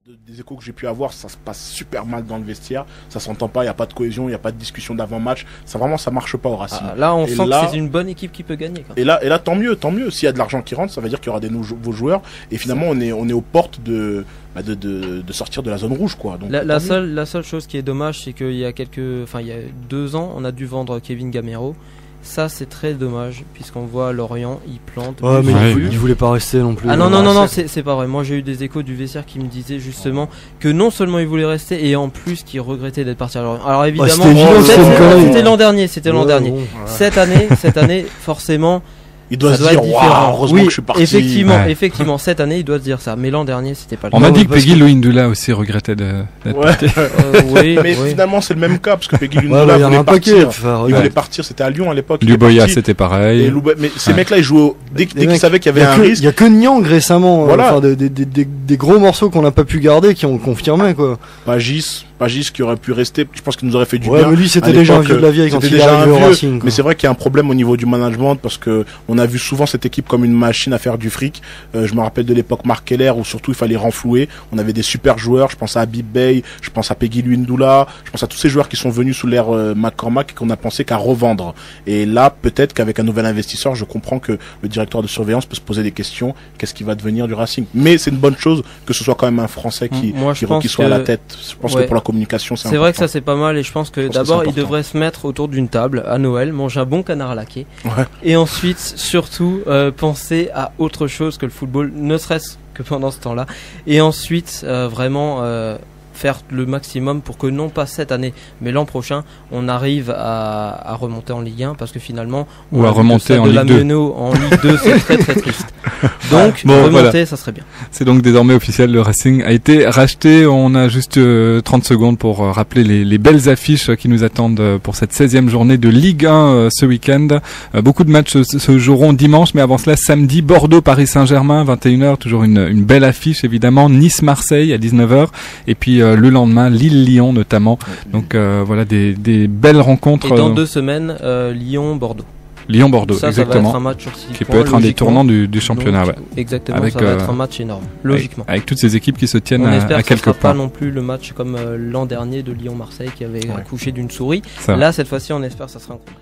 Des échos que j'ai pu avoir, ça se passe super mal dans le vestiaire, ça s'entend pas, il n'y a pas de cohésion, il n'y a pas de discussion d'avant-match, ça marche pas au Racing. Là on sent que c'est une bonne équipe qui peut gagner. Et là tant mieux, s'il y a de l'argent qui rentre, ça veut dire qu'il y aura des nouveaux joueurs, et finalement on est aux portes de sortir de la zone rouge, quoi. Donc, la seule chose qui est dommage, c'est qu'il y a il y a 2 ans, on a dû vendre Kevin Gamero. Ça c'est très dommage, puisqu'on voit Lorient, il plante. Ouais, mais il voulait pas rester non plus. Ah non, c'est pas vrai. Moi j'ai eu des échos du vestiaire qui me disaient justement que non seulement il voulait rester, et en plus qu'il regrettait d'être parti à Lorient. Alors évidemment, c'était l'an dernier. Bon, Cette année, forcément. Il doit se dire, heureusement que je suis parti. Effectivement, cette année, il doit se dire ça. Mais l'an dernier, c'était pas le cas. On m'a dit que Peggy Louindoula aussi regrettait d'être parti. Mais finalement, c'est le même cas, parce que Peggy Louindoula voulait partir, c'était à Lyon à l'époque. Luboya, c'était pareil. Mais ces mecs-là, ils jouaient dès qu'ils savaient qu'il y avait un risque. Il y a que Nyang récemment, des gros morceaux qu'on n'a pas pu garder, qui ont confirmé, quoi. Pagis qui aurait pu rester, je pense qu'il nous aurait fait du bien. Mais lui c'était déjà un vieux de la vieille quand il est arrivé au Racing. Mais c'est vrai qu'il y a un problème au niveau du management, parce que on a vu souvent cette équipe comme une machine à faire du fric. Je me rappelle de l'époque Marc Keller où surtout il fallait renflouer. On avait des super joueurs, je pense à Habib Bey, je pense à Peggy Louindoula, je pense à tous ces joueurs qui sont venus sous l'ère McCormack et qu'on a pensé qu'à revendre. Et là, peut-être qu'avec un nouvel investisseur, je comprends que le directeur de surveillance peut se poser des questions. Qu'est-ce qui va devenir du Racing? Mais c'est une bonne chose que ce soit quand même un Français qui soit à la tête. Je pense que pour la communication, c'est vrai que ça c'est pas mal, et je pense que d'abord il devrait se mettre autour d'une table à Noël, manger un bon canard laqué, et ensuite surtout penser à autre chose que le football, ne serait-ce que pendant ce temps-là, et ensuite vraiment faire le maximum pour que non pas cette année mais l'an prochain on arrive à remonter en Ligue 1, parce que finalement à remonter en Ligue 2. En Ligue 2 c'est très très triste. Donc remonter ça serait bien. C'est donc désormais officiel, le Racing a été racheté. On a juste 30 secondes pour rappeler les belles affiches qui nous attendent pour cette 16e journée de Ligue 1 ce week-end. Beaucoup de matchs se joueront dimanche, mais avant cela samedi, Bordeaux Paris Saint-Germain 21h, toujours une belle affiche évidemment. Nice Marseille à 19h, et puis le lendemain Lille-Lyon notamment. Donc voilà des belles rencontres. Et dans 2 semaines Lyon-Bordeaux. Lyon-Bordeaux, exactement. Ça va être un match sur 6 qui peut être un des tournants du championnat. Donc, exactement, ça va être un match énorme, logiquement. Avec toutes ces équipes qui se tiennent à quelques points. On espère que ce sera pas non plus le match comme l'an dernier de Lyon-Marseille qui avait accouché d'une souris. Là, cette fois-ci, on espère que ça sera un combat.